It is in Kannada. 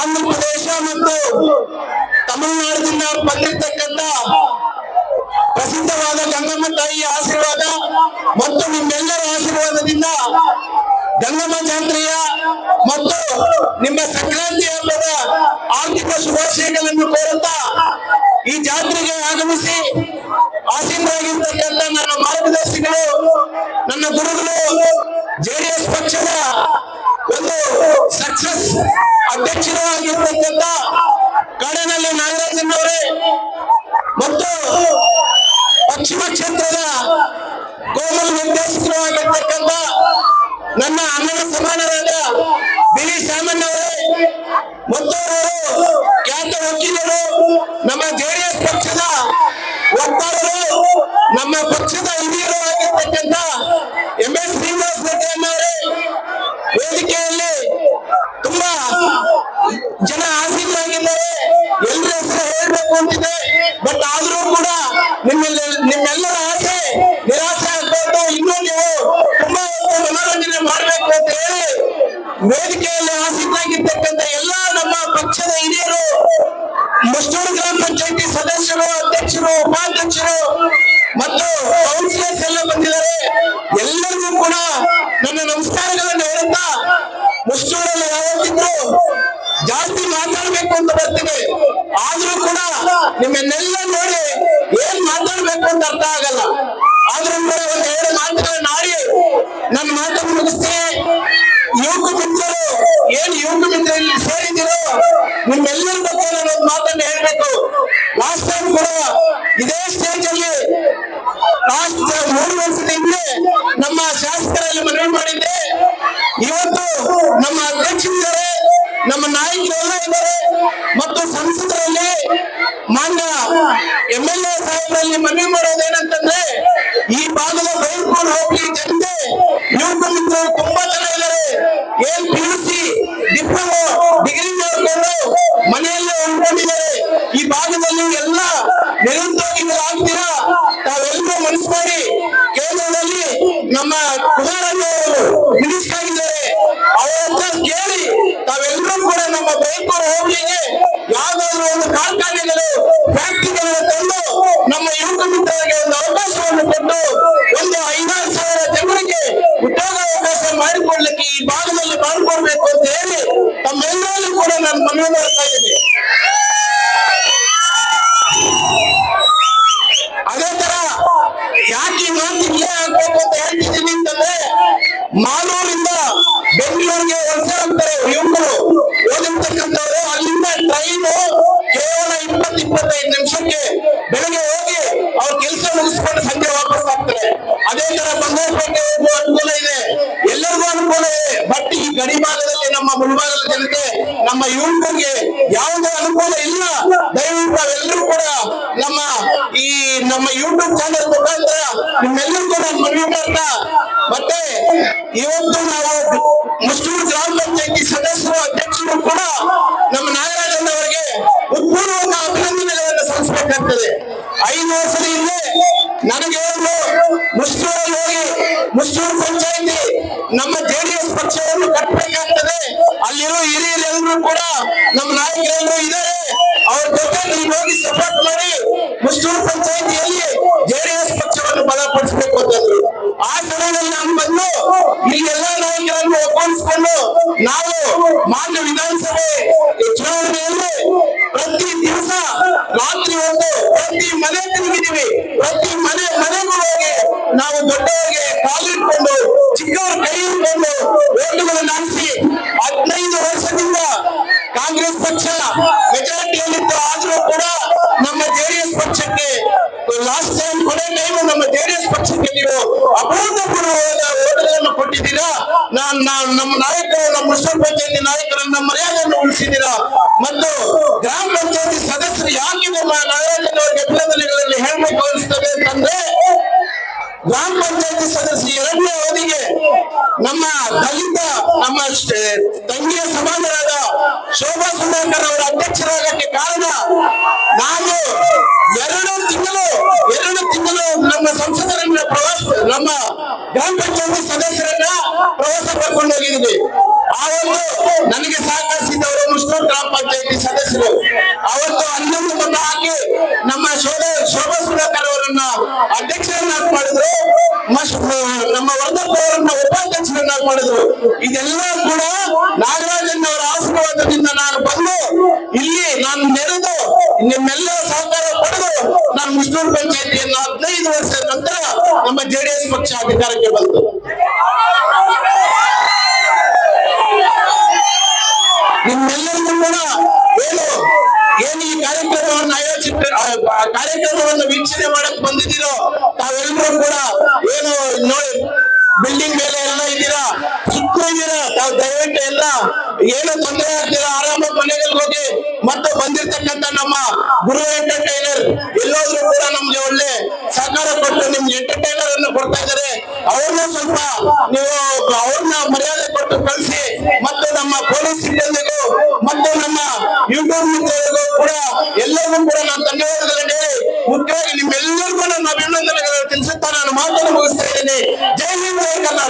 ಆಂಧ್ರ ಪ್ರದೇಶ ಮತ್ತು ತಮಿಳುನಾಡಿನಿಂದ ಬಂದಿರತಕ್ಕಂತ ಪ್ರಸಿದ್ಧವಾದ ಗಂಗಮ್ಮ ತಾಯಿಯ ಆಶೀರ್ವಾದ ಮತ್ತು ನಿಮ್ಮೆಲ್ಲರ ಆಶೀರ್ವಾದದಿಂದ ಗಂಗಮ್ಮ ಜಾತ್ರೆಯ ಮತ್ತು ನಿಮ್ಮ ಸಂಕ್ರಾಂತಿ ಹಬ್ಬದ ಆರ್ಥಿಕ ಶುಭಾಶಯಗಳನ್ನು ಕೋರುತ್ತಾ ಈ ಜಾತ್ರೆಗೆ ಆಗಮಿಸಿ ಆಸೀನರಾಗಿರ್ತಕ್ಕಂಥ ನನ್ನ ಮಾರ್ಗದರ್ಶಿಗಳು, ನನ್ನ ಗುರುಗಳು, ಜೆಡಿಎಸ್ ಪಕ್ಷದ ಒಂದು ಸಕ್ಸಸ್ ಅಧ್ಯಕ್ಷರು ಆಗಿರ್ತಕ್ಕಂಥ ಕಾಡನಹಳ್ಳಿ ನಾಗರಾಜನವರೇ ಮತ್ತು ಪಶ್ಚಿಮ ಕ್ಷೇತ್ರದ ಕೋಮಲ್ ನಿರ್ದೇಶಕರು ಆಗಿರ್ತಕ್ಕಂಥ ನನ್ನ ಅಣ್ಣನ ಸಮಾನರಾದ ಬಿಳಿ ಸಾಮಣ್ಣವರೇ ಮತ್ತು ಖ್ಯಾತ ವಕೀಲರು, ನಮ್ಮ ಜೆಡಿಎಸ್ ಪಕ್ಷದ ವಕ್ತಾರರು, ನಮ್ಮ ಪಕ್ಷದ ಹಿರಿಯರು ಆಗಿರ್ತಕ್ಕಂಥ MS ಶ್ರೀನಿವಾಸ್ ರೆಡ್ಡಿ ಅಣ್ಣವರೇ, ವೇದಿಕೆಯಲ್ಲಿ ತುಂಬಾ ಜನ ಆಸೀನರಾಗಿದ್ದಾರೆ. ಎಲ್ಲರ ಹೆಸರು ಹೇಳ್ಬೇಕು ಅಂತಿದೆ, ಬಟ್ ಆದ್ರೂ ಕೂಡ ನಿಮ್ಮೆಲ್ಲರ ಆಸೆ ನಿರಾಸೆ ಆಗ್ಬೋದು. ಇನ್ನೂ ನೀವು ತುಂಬಾ ಮನೋರಂಜನೆ ಮಾಡ್ಬೇಕು ಅಂತ ಹೇಳಿ ವೇದಿಕೆಯಲ್ಲಿ ಆಸೀನರಾಗಿರ್ತಕ್ಕಂಥ ಎಲ್ಲ ನಮ್ಮ ಪಕ್ಷದ ಹಿರಿಯರು, ಮುಷ್ಟೂರು ಗ್ರಾಮ ಪಂಚಾಯತಿ ಸದಸ್ಯರು, ಅಧ್ಯಕ್ಷರು, ಉಪಾಧ್ಯಕ್ಷರು ಮತ್ತು ಕೌನ್ಸಿಲರ್ಸ್ ಎಲ್ಲ ಬಂದಿದ್ದಾರೆ. ಎಲ್ಲರಿಗೂ ಕೂಡ ನನ್ನ ನಮಸ್ಕಾರಗಳನ್ನು ಹೇಳುತ್ತಾ, ಮುಷ್ಟೂರಲ್ಲಿ ಯಾವತ್ತಿದ್ರು ಜಾಸ್ತಿ ಮಾತಾಡ್ಬೇಕು ಅಂತ ಬರ್ತೀನಿ, ಆದ್ರೂ ಕೂಡ ನಿಮ್ಮನ್ನೆಲ್ಲ ನೋಡಿ ಏನ್ ಮಾತಾಡ್ಬೇಕು ಅಂತ ಅರ್ಥ ಆಗಲ್ಲ. ಆದ್ರೂ ಕೂಡ ಒಂದು 2 ಮಾತುಗಳನ್ನ ಆಡಿ ನನ್ನ ಮಾತನ್ನು ಮುಗಿಸ್ತೀನಿ. ಯುವಕ ಮಿತ್ರರು, ಏನ್ ಯುವಕ ಮಿತ್ರ ಇಲ್ಲಿ ಸೇರಿದಿರೋ ನಿಮ್ಮೆಲ್ಲರ ಬಗ್ಗೆ ನಾನು ಒಂದು ಮಾತನ್ನು ಹೇಳ್ಬೇಕು. ಲಾಸ್ಟ್ ಟೈಮ್ ಕೂಡ ಇದೇ ಸ್ಟೇಜ್ ಅಲ್ಲಿ ಲಾಸ್ಟ್ 3 ವರ್ಷದ ಹಿಂದೆ ನಮ್ಮ ಶಾಸಕರಲ್ಲಿ ಮನವಿ ಮಾಡಿದ್ದೆ. ಇವತ್ತು ನಮ್ಮ ಅಧ್ಯಕ್ಷರಿದ್ದಾರೆ, ನಮ್ಮ ನಾಯಕರೆಲ್ಲ ಇದ್ದಾರೆ ಮತ್ತು ಸಂಸದರಲ್ಲಿ ಮಾನ್ಯ MLA ಸಾಹೇಬರಲ್ಲಿ ಮನವಿ ಮಾಡೋದೇನಂತಂದ್ರೆ, ಈ ಭಾಗದ ಬೈರ್ಪುರ್ ಹೋಬಳಿ ಜನತೆ ಯುವಕ ಮಿತ್ರರು ತುಂಬಾ ಜನ ಇದ್ದಾರೆ. ಏನ್ PUC ಡಿಪ್ಲೊಮಾ ಡಿಗ್ರಿ ಮಾಡಿಕೊಂಡು ಮನೆಯಲ್ಲೇ ಉಳ್ಕೊಂಡಿದ್ದಾರೆ. ಈ ಭಾಗದಲ್ಲಿ ಎಲ್ಲ ನಿರುದ್ಯೋಗಿಗಳಾಗ್ತೀರಾ, ತಾವೆಲ್ಲರೂ ಮನಸ್ಸು ಮಾಡಿ ಕೇಂದ್ರದಲ್ಲಿ ನಮ್ಮ ಕುಮಾರಣ್ಣವರು ಮಿನಿಸ್ಟರ್ ಆಗಿದ್ದಾರೆ, ಅವರ ಹತ್ರ ಕೇಳಿ ತಾವೆಲ್ಲರೂ ಕೂಡ ನಮ್ಮ ಬೈರ್ಪುರ್ ಹೋಬಳಿಗೆ ಯಾವ್ದಾದ್ರು ಒಂದು ಕಾರ್ಖಾನೆಗಳು, ಫ್ಯಾಕ್ಟರಿಗಳನ್ನು ತಂದು ನಮ್ಮ ಯುವಕ ಮಿತ್ರರಿಗೆ ಒಂದು ಅವಕಾಶವನ್ನು ಕೊಟ್ಟು ಒಂದು 5,000 ಜನರಿಗೆ ಉದ್ಯೋಗಾವಕಾಶ ಮಾಡಿಕೊಡ್ಲಿಕ್ಕೆ ಈ ಭಾಗದಲ್ಲಿ ಮಾಡಿಕೊಡ್ಬೇಕು ಅಂತ ಹೇಳಿ ತಮ್ಮೆಲ್ಲರೂ ಕೂಡ ನಾನು ಮನವಿ ಮಾಡ್ತಾ ಇದ್ದೀನಿ. ಅದೇ ತರ ಯಾಕೆ ಈ ಮಾತು ಇಲ್ಲೇ ಆಗ್ಬೇಕು ಅಂತ ಹೇಳ್ತಿದ್ದೀನಿ ಅಂತಂದ್ರೆ, ಮಾಲೂರಿಂದ ಬೆಂಗಳೂರಿಗೆ ವಲಸೆ ಹೋಗ್ತಾರೆ ಯುವಕರು, ಓದಿರ್ತಕ್ಕಂಥವ್ರು. ಅಲ್ಲಿಂದ ಟ್ರೈನು ಕೇವಲ 20-25 ನಿಮಿಷಕ್ಕೆ ಬೆಳಗ್ಗೆ ಹೋಗಿ ಅವ್ರ ಕೆಲಸ ಮುಗಿಸ್ಕೊಂಡು ಸಂಜೆ ವಾಪಸ್ ಆಗ್ತಾರೆ. ಅದೇ ತರ ಬಂಗಾರಪೇಟೆ ಹೋಗುವ ಅನುಕೂಲ ಇದೆ, ಎಲ್ಲರಿಗೂ ಅನುಕೂಲ ಇದೆ. ಬಟ್ ಈ ಗಡಿ ಭಾಗದಲ್ಲಿ ನಮ್ಮ ಮುಳಬಾಗದ ಜನತೆ, ನಮ್ಮ ಯುವಕರಿಗೆ ಯಾವುದೇ ಅನುಕೂಲ ಇಲ್ಲ. ದಯವಿಟ್ಟು ತಾವೆಲ್ಲರೂ ಕೂಡ ನಮ್ಮ ಯೂಟ್ಯೂಬ್ ಚಾನೆಲ್ ಮುಖಾಂತರ ನಿಮ್ಮೆಲ್ಲರಿಗೂ ನಾನು ಮನವಿ ಮಾಡ್ತಾ, ಮತ್ತೆ ಇವತ್ತು ನಾವು ಮುಷ್ಟೂರು ಗ್ರಾಮ ಪಂಚಾಯತಿ ಸದಸ್ಯರು, ಅಧ್ಯಕ್ಷರು ಕೂಡ ನಮ್ಮ ನಾಗರಾಜನವರಿಗೆ ಉತ್ಪೂರ್ವಕ ಅಭಿನಂದನೆಗಳನ್ನು ಸಲ್ಲಿಸಬೇಕಾಗ್ತದೆ. 5 ವರ್ಷದ ಹಿಂದೆ ನನಗೆ ಒಂದು ಮುಷ್ಟೂರಲ್ಲಿ ಹೋಗಿ ಮುಷ್ಟೂರು ಪಂಚಾಯತಿ ನಮ್ಮ ಜೆಡಿಎಸ್ ಪಕ್ಷವನ್ನು ಕಟ್ಟಬೇಕಾಗ್ತದೆ, ಅಲ್ಲಿರೋ ಹಿರಿಯರೆಲ್ಲರೂ ಕೂಡ ನಮ್ಮ ನಾಯಕರೆಲ್ಲರೂ ಇದ್ದಾರೆ, ಅವ್ರ ಜೊತೆ ನೀವು ಹೋಗಿ ಸಪೋರ್ಟ್ ಮಾಡಿ ಮುಷ್ಟೂರು ಪಂಚಾಯತಿಯಲ್ಲಿ ಜೆಡಿಎಸ್ ಪಕ್ಷವನ್ನು ಬಲಪಡಿಸಬೇಕು ಅಂತಂದ್ರು. ಆ ಸಮಯದಲ್ಲಿ ನಾನು ಬಂದು ಇಲ್ಲೆಲ್ಲ ನಾಯಕರನ್ನು ಒಗ್ಗೂಡಿಸಿಕೊಂಡು ನಾವು ಮಾನ್ಯ ವಿಧಾನಸಭೆ ಚುನಾವಣೆಯಲ್ಲಿ ಪ್ರತಿ ದಿವಸ ರಾತ್ರಿ ಹೊತ್ತು ಪ್ರತಿ ಮನೆ ತಿರುಗಿದೀವಿ. ಪ್ರತಿ ಮನೆಗೂ ಹೋಗಿ ನಾವು ದೊಡ್ಡವರಿಗೆ ಕಾಲಿಟ್ಕೊಂಡು ಚಿಕ್ಕವರ ಕೈ ಹಿಡ್ಕೊಂಡು ಓಟುಗಳನ್ನು ಹಾಕಿಸಿ 15 ವರ್ಷದಿಂದ ಕಾಂಗ್ರೆಸ್ ಪಕ್ಷ ಮೆಜಾರಿಟಿಯಲ್ಲಿತ್ತು. ಆದ್ರೂ ಕೂಡ ನಮ್ಮ ಜೆಡಿಎಸ್ ಪಕ್ಷಕ್ಕೆ ಲಾಸ್ಟ್ ಟೈಮ್ ಕೊನೆ ಟೈಮ್ ನಮ್ಮ ಜೆಡಿಎಸ್ ಪಕ್ಷಕ್ಕೆ ನೀವು ಅಭೂತಪೂರ್ವವಾದ ಓಟುಗಳನ್ನು ಕೊಟ್ಟಿದ್ದೀರಾ. ನಮ್ಮ ನಾಯಕರು, ನಮ್ಮ ಮುಸ್ಲಿಂ ಪಂಚಾಯತಿ ನಾಯಕರನ್ನ ಮರ್ಯಾದೆಯನ್ನು ಉಳಿಸಿದ್ದೀರಾ. ಮತ್ತು ಗ್ರಾಮ ಪಂಚಾಯತಿ ಸದಸ್ಯರು ಯಾಕೆ ನಮ್ಮ ನಾಗರಾಜನವರಿಗೆ ಅಭಿನಂದನೆಗಳಲ್ಲಿ ಹೇಳ್ಬೇಕು ಅನಿಸ್ತದೆ ಅಂತಂದ್ರೆ, ಗ್ರಾಮ ಪಂಚಾಯತಿ ಸದಸ್ಯ 2ನೇ ಅವಧಿಗೆ ನಮ್ಮ ದಲಿತ ನಮ್ಮ ತಂಗಿಯ ಸಮಾನರಾದ ಶೋಭಾ ಸುಧಾಕರ್ ಅವರ ಅಧ್ಯಕ್ಷರಾಗಕ್ಕೆ ಕಾರಣ, ನಾನು 2 ತಿಂಗಳು ನಮ್ಮ ಸಂಸದರನ್ನ ಪ್ರವಾಸ, ನಮ್ಮ ಗ್ರಾಮ ಪಂಚಾಯತಿ ಸದಸ್ಯರನ್ನ ಪ್ರವಾಸ ಕರ್ಕೊಂಡು ಹೋಗಿದ್ವಿ. ಆ ಒಂದು ನನಗೆ ಸಹಕರಿಸಿದವರು ಮುಸ್ಲಿಂ ಗ್ರಾಮ ನಾನು ಬಂದು ಇಲ್ಲಿ ನಾನು ನೆರೆದು ನಿಮ್ಮೆಲ್ಲರ ಸಹಕಾರ ಪಡೆದು ನಾನು ಮುಸ್ನೂರು ಪಂಚಾಯತಿಯನ್ನು 15 ವರ್ಷದ ನಂತರ ನಮ್ಮ ಜೆಡಿಎಸ್ ಪಕ್ಷ ಅಧಿಕಾರಕ್ಕೆ ಬಂತು. ನಿಮ್ಮೆಲ್ಲರಿಗೂ ಕೂಡ ಏನು ಈ ಕಾರ್ಯಕ್ರಮವನ್ನು ಕಾರ್ಯಕ್ರಮವನ್ನು ವೀಕ್ಷಣೆ ಮಾಡಕ್ ಬಂದಿದ್ದೀರೋ ತಾವೆಲ್ಲರೂ ಕೂಡ ಏನು ನೋಡಿ ಬಿಲ್ಡಿಂಗ್ ಮೇಲೆ ಎಲ್ಲ ಇದ್ದೀರಾ, ಸುತ್ತ ಇದ್ದೀರಾ. ತಾವು ದಯವಿಟ್ಟು ಎಲ್ಲ ಏನು ತೊಂದರೆ ಆಗ್ತೀರಾ ಆರಾಮಾಗಿ ಮನೆಗಳಿಗೆ ಹೋಗಿ. ಮತ್ತು ಬಂದಿರ್ತಕ್ಕಂಥ ನಮ್ಮ ಗುರು ಎಂಟರ್ಟೈನರ್ ಎಲ್ಲೋದ್ರೂ ಕೂಡ ನಮ್ಗೆ ಒಳ್ಳೆ ಸಹಕಾರ ಕೊಟ್ಟು ನಿಮ್ಗೆ ಎಂಟರ್ಟೈನರ್ ಅನ್ನು ಕೊಡ್ತಾ ಇದ್ದಾರೆ. ಅವ್ರನ್ನ ಸ್ವಲ್ಪ ನೀವು ಅವ್ರನ್ನ ಮರ್ಯಾದೆ ಕೊಟ್ಟು ಕಳಿಸಿ. ಮತ್ತು ನಮ್ಮ ಪೊಲೀಸ್ ಸಿಬ್ಬಂದಿಗೂ ಮತ್ತು ನಮ್ಮ ಯೂಟ್ಯೂಬ್ ಮಿತ್ರರಿಗೂ ಕೂಡ ಎಲ್ಲರಿಗೂ ಕೂಡ ನಾನು ಧನ್ಯವಾದಗಳನ್ನು ಹೇಳಿ ಮುಖ್ಯವಾಗಿ ನಿಮ್ಮೆಲ್ಲರಿಗೂ ನಾನು ಅಭಿನಂದನೆ